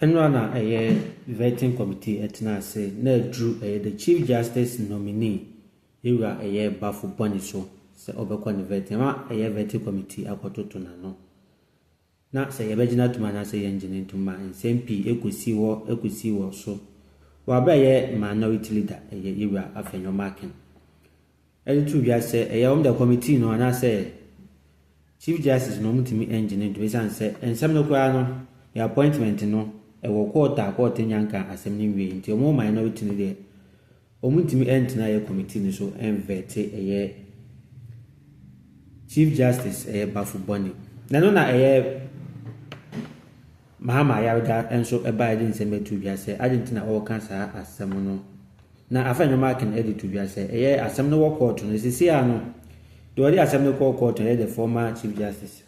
Enwana a vetting committee etna say na drew the Chief Justice nominee you are a bafu boniso se obekwa ne vetting ma a vetting committee akototo na no na say yebegina to man say engine to man SMP ekusi wo so wa ba ye minority leader you are afenyo marking any two ya say the committee no na say Chief Justice no mutimi engine to be say ensem no kwa no your appointment no e wo court nyanka assembly we nti omo minority no de omutimi entina ye committee no so envete Chief Justice bafu boni na no na mahama yarga enso ebaide nseme tu bia se Argentina all cancer asem no na afanyo marking edit tu bia se asem no wo court no sisi ano do ori asem no court no the former Chief Justice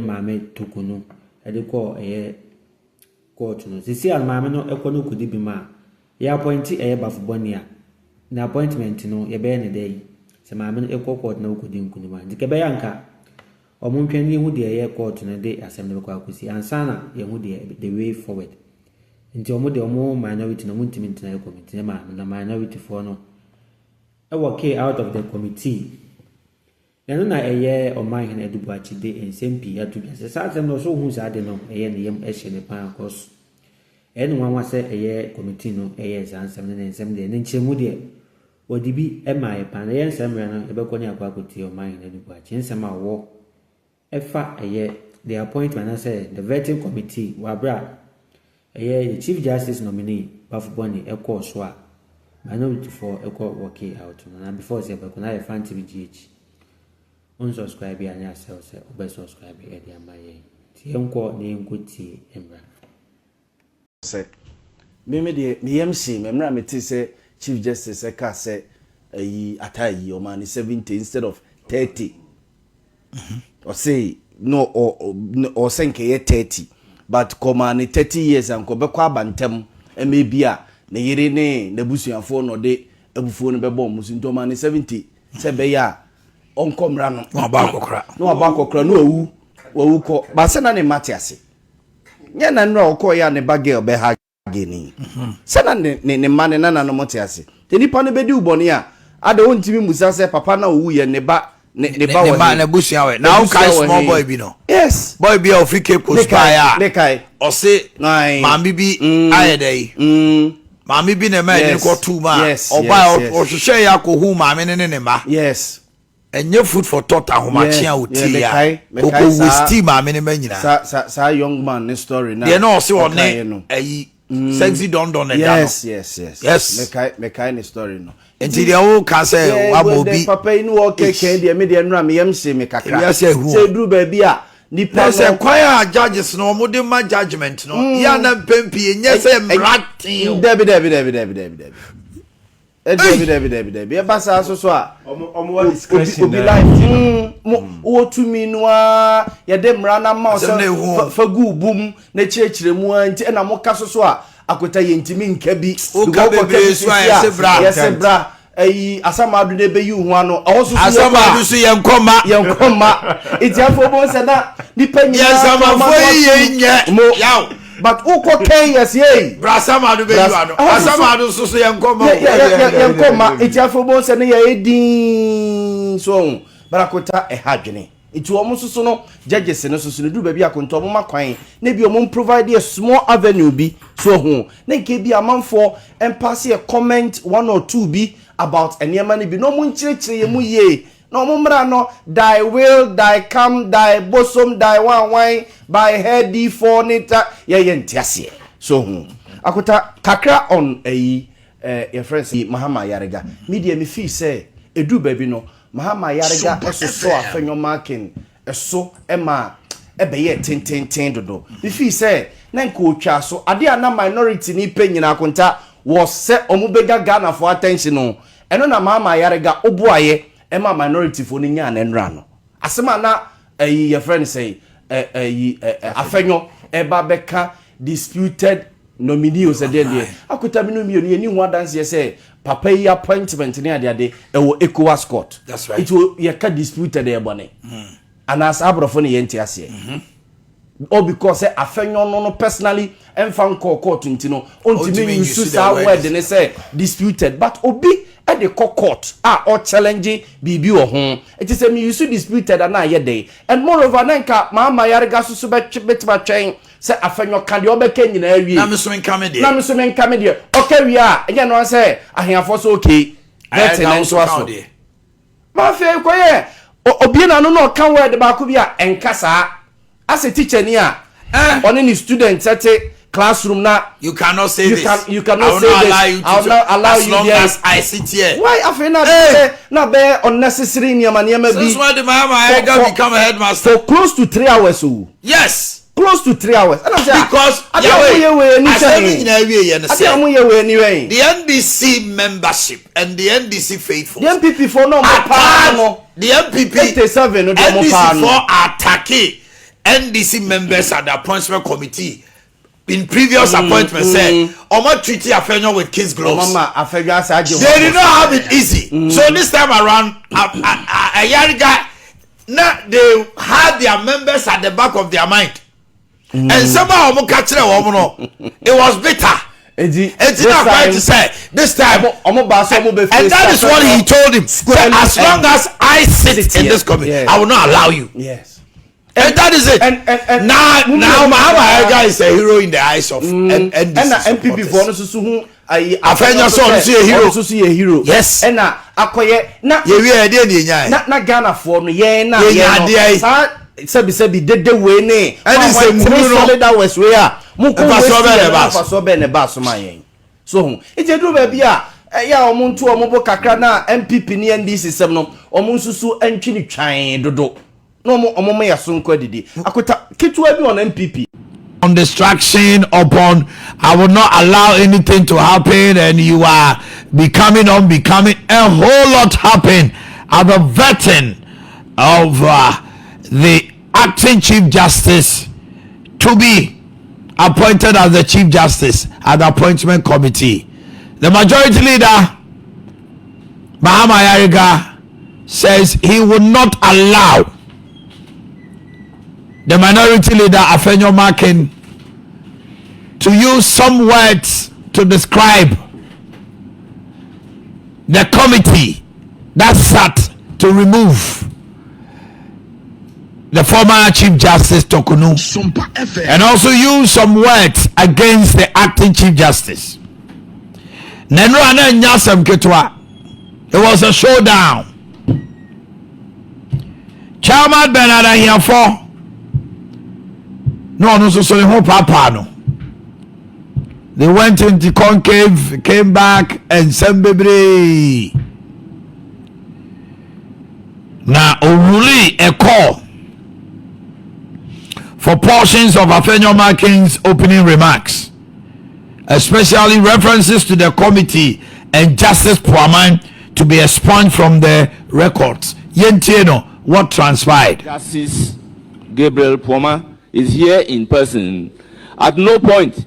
maame tokuno ede ko court no sisi ano maame no ekono kudi bi ma ya appoint bafu boni a na appointment no ye be ne dey se maame no court na kudi nkuni ma dikebe yanka omuntwani hu de court no de assembly kwa akusi ansana ye hu de the way forward nti omo minority no muntimi ntina committee na minority for no out of the committee nano na Omanhene edubuachi de nsmp atu bi se sa no so hu sa de no ne yem ehye ne pan course nwanwa se committee no zansem ne nsem de ne nchemu de odibi mai pan nsem re no ebekoni akwa akoti Omanhene edubuachi nsem awo efa the appointment I say the vetting committee wabra the Chief Justice nominee bafuboni eko so a minority for eko work out na before say be kuna FunnTV GH unsubscribe ya nya say obe subscribe e dia maye tie nko ne nkuti emra say me de me MC me mra me ti say Chief Justice eka say atayi o man 70 instead of 30. Or say no or senke 30 but komani 30 years and ko bekwa bantem maybe a ne yire ne nabusuafo no de abufuo no bebo musu ntomani 70 se be ya onkomra no abakokra no awu ko ba se na ne matiase nya na nra okoya ne bagel be ha geni se na ne mane na no matiase te nipa no bedi uboni a ade wontimi musa se papa na owu ye ne ba ne ba na busia we now kai small boy bi no yes boy bi o fi ke post by a o se mami bi ayedai mami bi na ma ni ko tu ma o ba o hwehwe ya ko hu mami ne ma yes enye food for thought ahomachia oti ya ko wisti mami ne ma nyina sa young man ne story na they no se on ayi sexy don na yes me kai ne story no enti dia wo ka say wabobi papa inu wo keke dia me dia nura me yam se me kakra se duru ba bi a nipa se kwaya judges no mo de ma judgment no ya na pempi enye se mratin David e ba sa so a omo discretion o to me no a ye de mra na ma so fa gu bum na chirechire mu anti na mo ka so a akota yentimi nka bi o ka bebre so a yese bra asamadu ne be yi hu ano oso asamadu so yenkoma itiafo bo se na nipa nyina asamafo yenye yaw but uko KS ye bra asamadu be yi ano asamadu so yenkoma itiafo bo se ne ye edin so barakota ehadwene itu omo susu no judges no susu no du ba bi akonto omo makwan na bi omo provide a small avenue bi so ho na nke bi amanfo pass a comment one or two bi about eniema ni bi no mo nchirechire mu ye no mo mra no die will die come die bosom die wan by head d4 nita ye ntiase so ho akota kakra on your friends Mahama Yarega media me feel say edu ba bi no Mahama Yarega eso afenyo marking eso ema ebeye ten dodo if he say na nko otwa so ade ana minority ni penyina akonta was se omubega Ghana for attention no eno na Mahama Yarega obuaye ema minority for ni nya na nra no asema na your friend say afenyo eba beka disputed nominee o se de akuta mi no mi oni hu adanse say papa yi appointment ni ade ewo ECOWAS court. That's right. It will ye ka disputed e bone and as abrofo ne yenti ase or because afenyo no personally enfan court ntino ontimi use sa word ne say disputed but obi at the court or challenge bibi or home. It is a me use disputed and I day and moreover nanka mama yarga so bet my chain say afenyo kan de obeka nyina awie na me so men comedy okay we are again no say ahiafo so okay that's an so aso ma fe koye obi na no kan word ba ko bi a enkasa as a teacher ni a on any student at classroom now you cannot say this you cannot say this I will not allow you as long as I sit here. Why I feel not be unnecessary in your money since when the Mahama become a headmaster for close to 3 hours. Yes, close to 3 hours because the NDC membership and the NDC faithful, the MPP for no the MPP 87 NDC for attacking NDC members at the appointment committee in previous appointments said Omo treaty Afenyo with kids gloves. They did not have it easy. So this time around a young guy they had their members at the back of their mind. And somehow it was bitter. It's not right to say this time, and that is what he told him. As long as I sit in this committee, I will not allow you. Yes. And that is it. And now Mahama is a hero in the eyes of NDC. And MPP for no susu Afenya so see a hero. Yes. And na akoye na na Ghana for no ye na sebi dede we ne and say solid hours we a mu ko so be ne ba so ma yen so it do ba bia ya omuntu omubo kakra na MPP ni NDC sem no omunsusu antwi ni twan dodo no omo ya so nko didi akota kitwa bi on MPP on distraction upon I will not allow anything to happen and you are becoming a whole lot happen at the vetting of the acting Chief Justice to be appointed as the Chief Justice at the appointment committee. The majority leader Mahama Yariga says he will not allow the minority leader Afenyo Makin to use some words to describe the committee that sat to remove the former Chief Justice Tokunu and also use some words against the acting Chief Justice. It was a showdown. Chairman Bernard Ahiafo no so papa no. They went into concave, came back, and Sembebre. Now, Oruli a call for portions of Afenyo Makin's opening remarks, especially references to the committee and Justice Puaman to be expunged from the records. Yentieno, what transpired? Justice Gabriel Puama is here in person. At no point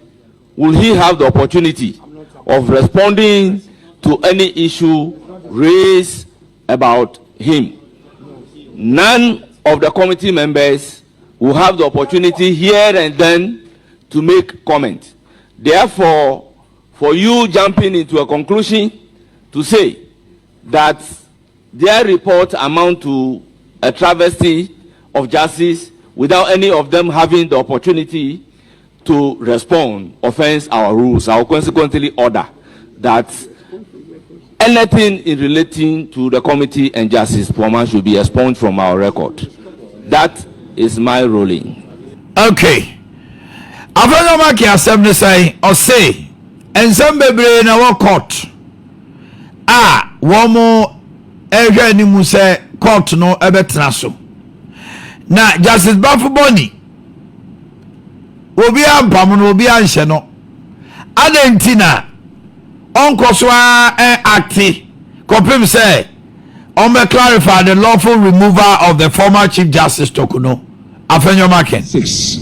will he have the opportunity of responding to any issue raised about him. None of the committee members will have the opportunity here and then to make comment. Therefore, for you jumping into a conclusion to say that their report amount to a travesty of justice without any of them having the opportunity to respond offends our rules. I will consequently order that anything in relating to the committee and Justice Puama should be expunged from our record. That is my ruling. Okay. After Maki Assembly say or say and some baby na wa court. One more ehwe ni mu say court no ebetena so. Na Justice Bafuboni obi ampam no obi anhye no adentina onko so acti kopim say on me clarify the lawful removal of the former Chief Justice Tokuno Afenyo Makin 6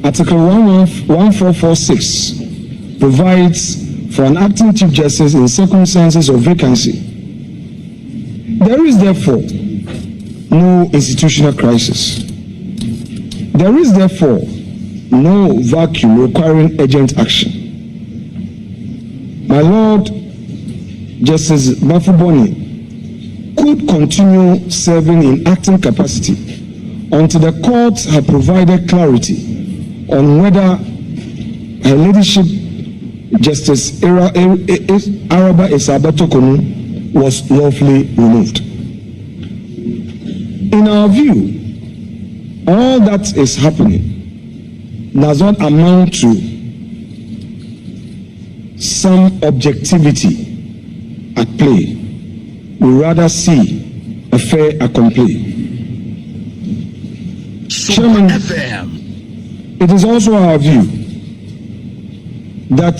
Article 1446 provides for an acting Chief Justice in circumstances of vacancy. There is therefore no institutional crisis. There is therefore no vacuum requiring urgent action. My Lord, Justice Bafuboni could continue serving in acting capacity until the courts have provided clarity on whether her ladyship, Justice Araba Isabetokonu, was lawfully removed. In our view, all that is happening does not amount to some objectivity at play. We rather see a fair accompli. Chairman, it is also our view that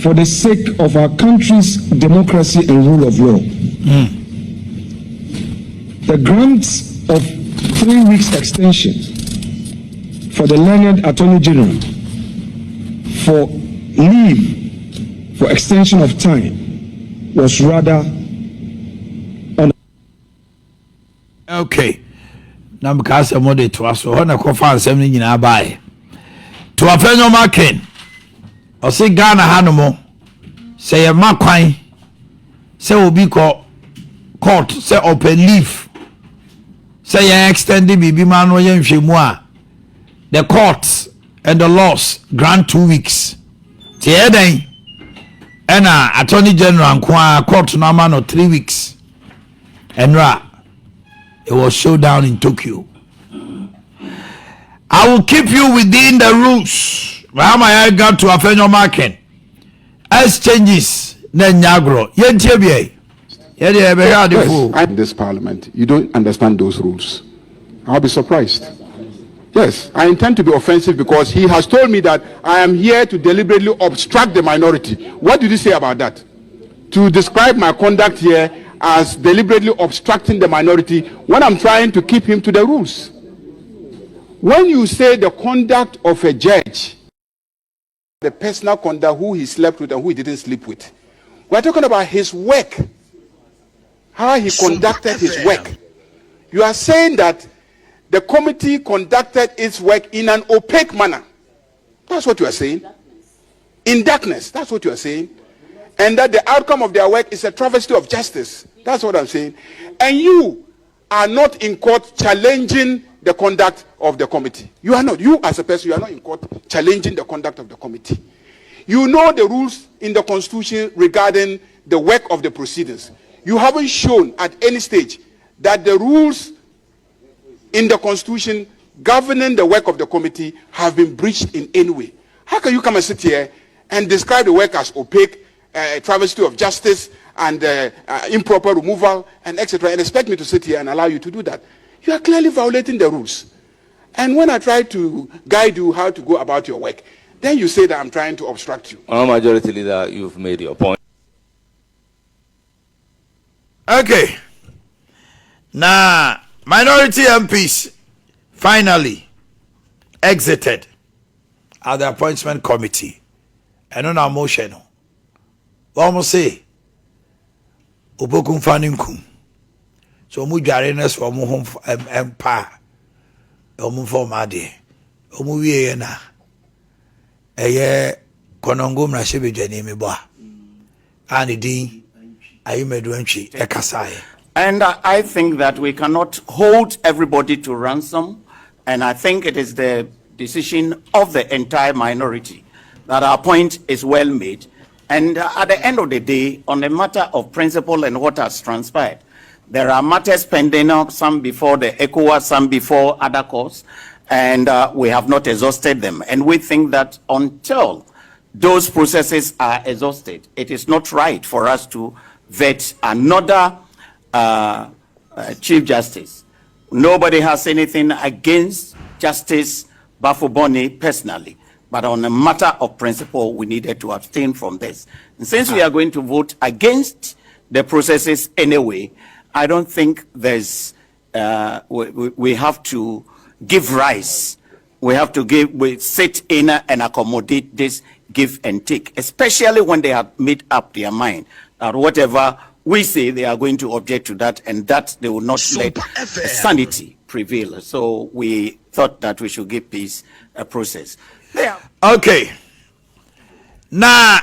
for the sake of our country's democracy and rule of law, the grant of 3 weeks extension for the learned Attorney General for leave for extension of time was rather okay. Now because I'm de to us on a coffin assembly in Abai. To a friend of Markin or say Ghana Hanomo say a Makwine say will be called court say open leave say extended BB man or Shimwa. The courts and the laws grant 2 weeks. Tiede and Attorney General and court no man or 3 weeks. And it was showdown in Tokyo. I will keep you within the rules. I got to a fenyo market. Exchanges then Nyagro. I'm in this parliament. You don't understand those rules. I'll be surprised. Yes, I intend to be offensive because he has told me that I am here to deliberately obstruct the minority. What did he say about that? To describe my conduct here as deliberately obstructing the minority when I'm trying to keep him to the rules. When you say the conduct of a judge, the personal conduct, who he slept with and who he didn't sleep with, we're talking about his work, how he conducted his work. You are saying that the committee conducted its work in an opaque manner. That's what you are saying. In darkness, that's what you are saying. And that the outcome of their work is a travesty of justice. That's what I'm saying. And you are not in court challenging the conduct of the committee. You are not. You as a person, you are not in court challenging the conduct of the committee. You know the rules in the Constitution regarding the work of the proceedings. You haven't shown at any stage that the rules in the Constitution governing the work of the committee have been breached in any way. How can you come and sit here and describe the work as opaque, travesty of justice, and improper removal, and etc., and expect me to sit here and allow you to do that? You are clearly violating the rules. And when I try to guide you how to go about your work, then you say that I'm trying to obstruct you. Majority Leader, you've made your point. Okay. Now, minority MPs finally exited at the appointment committee. And on our motion, almost say, Ubokum Fanimkum. So Mujarenes for Muhum Empire, Omu for Madi, Omuviena, a year Konongum Rashibi Janimiba, Anidi, Ayumedwenchi, Ekasai. And I think that we cannot hold everybody to ransom. And I think it is the decision of the entire minority that our point is well made. And at the end of the day, on the matter of principle and what has transpired, there are matters pending, some before the ECOWAS, some before other courts, and we have not exhausted them. And we think that until those processes are exhausted, it is not right for us to vet another Chief Justice. Nobody has anything against Justice Bafuboni personally, but on a matter of principle, we needed to abstain from this. And since we are going to vote against the processes anyway, I don't think there's, we have to give rise. We have to sit in and accommodate this give and take, especially when they have made up their mind that whatever we say, they are going to object to that, and that they will not let sanity prevail. So we thought that we should give peace process. Yeah. Okay. Na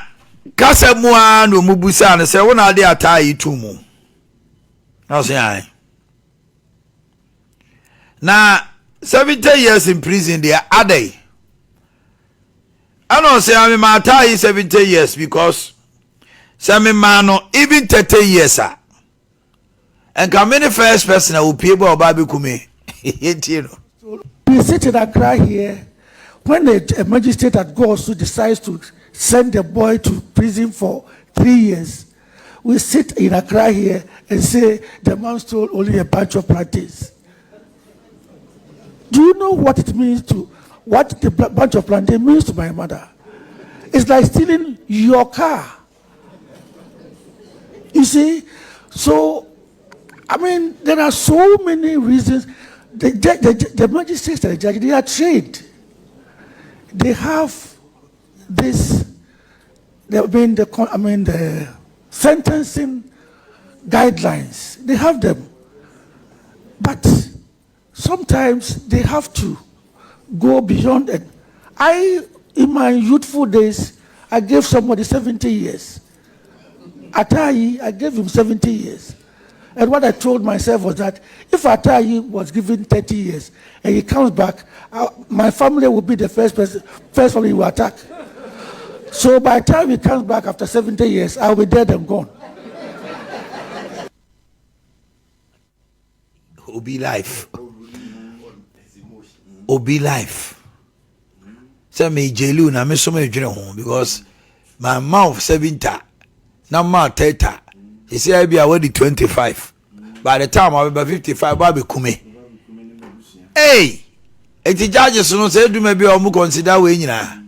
kasa mua no mubusa na se wona de atai tumu. Na say ai. Na 70 years in prison there are they. I don't say I'm my tie 70 years because some man even 30 years and come in the first person I will pay about Baby Kume. We sit in Accra here when a magistrate at Gosu decides to send the boy to prison for 3 years. We sit in Accra here and say the man stole only a bunch of plantains. Do you know what it means to what the bunch of plantain means to my mother? It's like stealing your car. You see? So, I mean, there are so many reasons. The magistrates and the judge, they are trained. They have this, the sentencing guidelines. They have them. But sometimes they have to go beyond it. In my youthful days, I gave somebody 70 years. Atayi, I gave him 70 years. And what I told myself was that if Atayi was given 30 years and he comes back, my family will be the first one he will attack. So by the time he comes back after 70 years, I'll be dead and gone. Obi life. Obi life. Say me jailu na me so me dwene ho because my mouth 70 na ma 30. He say I be already 25. By the time I be 55, I be kume. Hey, eti judges no say do me be o mu consider we nyina.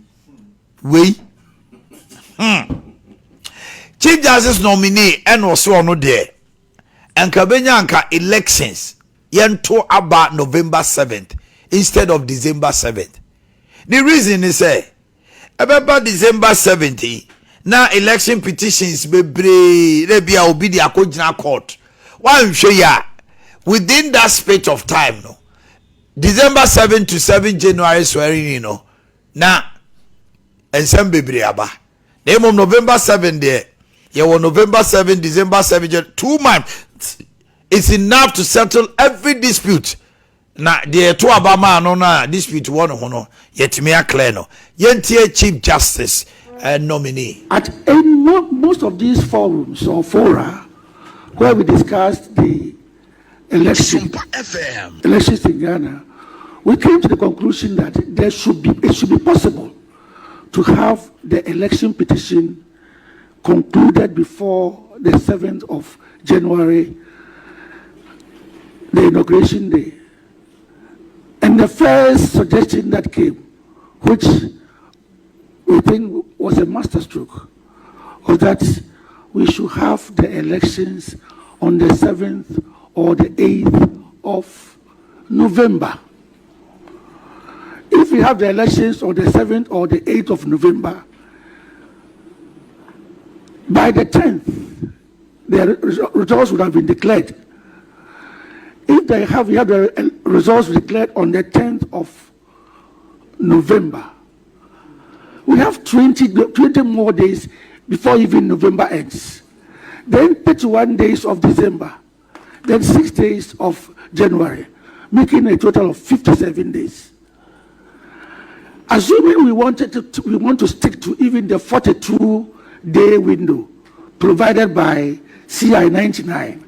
We. Chief Justice nominee and also no there. And Kabenyanka elections yento about November 7th instead of December 7th. The reason is about December 17th, now election petitions be be obedi akojina court. One show ya within that space of time, no. December 7 to 7 January swearing, you know. Now and some bebre aba. Name of November 7 there. You were November 7, December 7, 2 months. It's enough to settle every dispute. Na the two Obama no na dispute one no yet me clear no yentie Chief Justice nominee at most of these forums or fora where we discussed the elections in Ghana, we came to the conclusion that it should be possible to have the election petition concluded before the 7th of January, the inauguration day. And the first suggestion that came, which we think was a masterstroke, was that we should have the elections on the 7th or the 8th of November. If we have the elections on the 7th or the 8th of November, by the 10th, the results would have been declared. If we have the results declared on the 10th of November, we have 20 more days before even November ends. Then 31 days of December, then 6 days of January, making a total of 57 days. Assuming we want to stick to even the 42-day window provided by CI 99,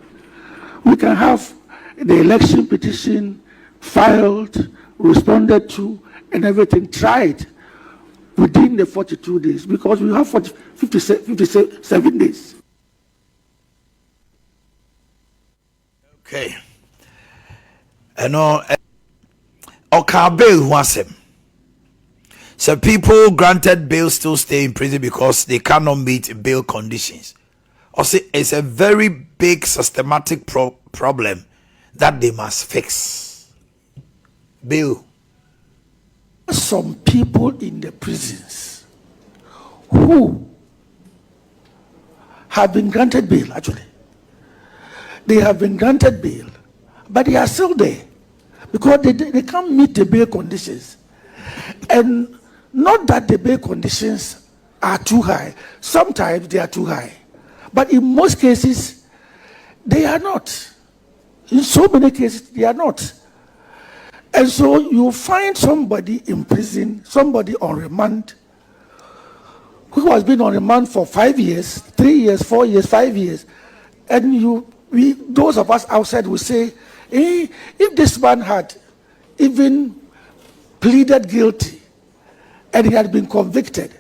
we can have the election petition filed, responded to, and everything tried within the 42 days because we have 57 days. Okay. Okay, bail was him. So people granted bail still stay in prison because they cannot meet bail conditions. Also, it's a very big systematic problem that they must fix. Bail. Some people in the prisons who have been granted bail, actually. They have been granted bail, but they are still there because they can't meet the bail conditions. And not that the bail conditions are too high. Sometimes they are too high. But in most cases, they are not. In so many cases, they are not. And so you find somebody in prison, somebody on remand, who has been on remand for 5 years, 3 years, 4 years, 5 years, and those of us outside will say, if this man had even pleaded guilty and he had been convicted,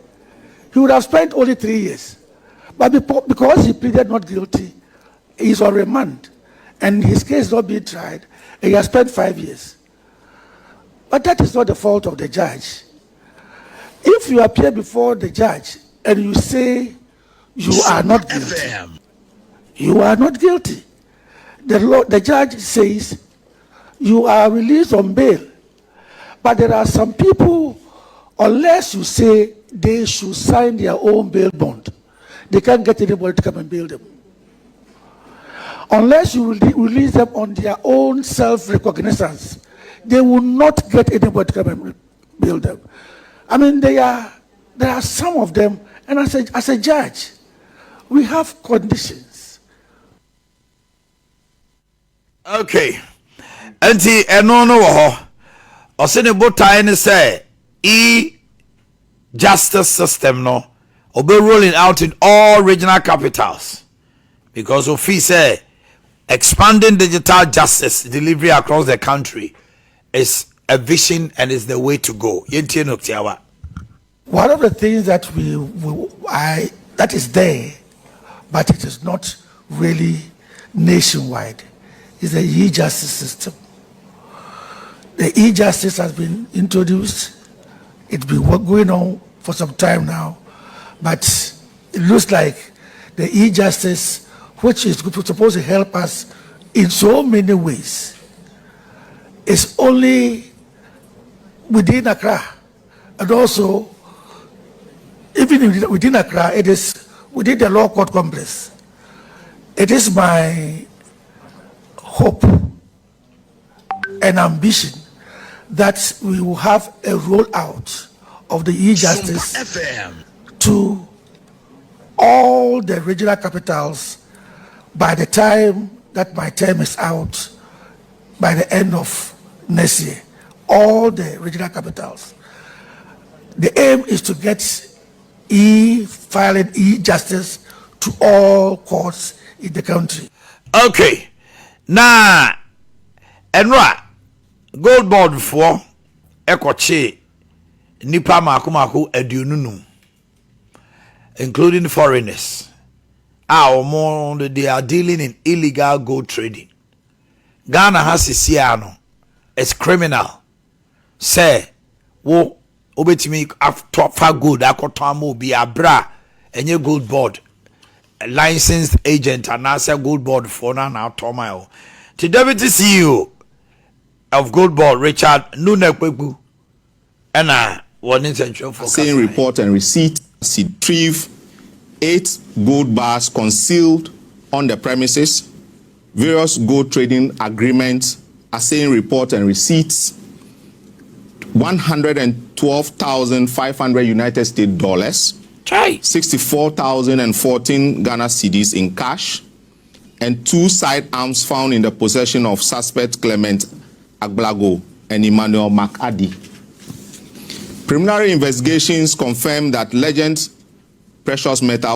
he would have spent only 3 years. But because he pleaded not guilty, he's on remand, and his case is not being tried, and he has spent 5 years. But that is not the fault of the judge. If you appear before the judge and you say you are not guilty, you are not guilty. The judge says you are released on bail. But there are some people, unless you say they should sign their own bail bond, they can't get anybody to come and bail them. Unless you release them on their own self-recognizance, they will not get anybody to come and bail them. I mean, there are some of them, and as a judge, we have conditions. Okay. Enti eno no wo. Osene botai ne say justice system no obe rolling out in all regional capitals, because of fee say expanding digital justice delivery across the country is a vision and is the way to go. Yentie no tiawa. One of the things that that is there, but it is not really nationwide, is the e-justice system. The e-justice has been introduced. It's been going on for some time now, but it looks like the e-justice, which is supposed to help us in so many ways, is only within Accra, and also even within Accra, it is within the law court complex. It is my hope and ambition that we will have a rollout of the e-justice to all the regional capitals by the time that my term is out, by the end of next year. All the regional capitals. The aim is to get e-filing, e-justice to all courts in the country. Okay. Now, Enra, gold board for Ekoche, Nipa Makumaku Edununu, including foreigners. They are dealing in illegal gold trading. Ghana has a Siano. It's criminal. Say, wo obetimi top far gold akotomo be abra enye gold board a licensed agent and answer gold board for now Tomayo. The deputy CEO of gold board Richard Nunekwebu and one intention for saying report and receipt retrieve 8 gold bars concealed on the premises, various gold trading agreements, assaying report and receipts, 112,500 United States dollars, 64,014 Ghana cedis in cash, and 2 sidearms found in the possession of suspect Clement Aglago and Emmanuel McAddy. Preliminary investigations confirm that Legend precious metal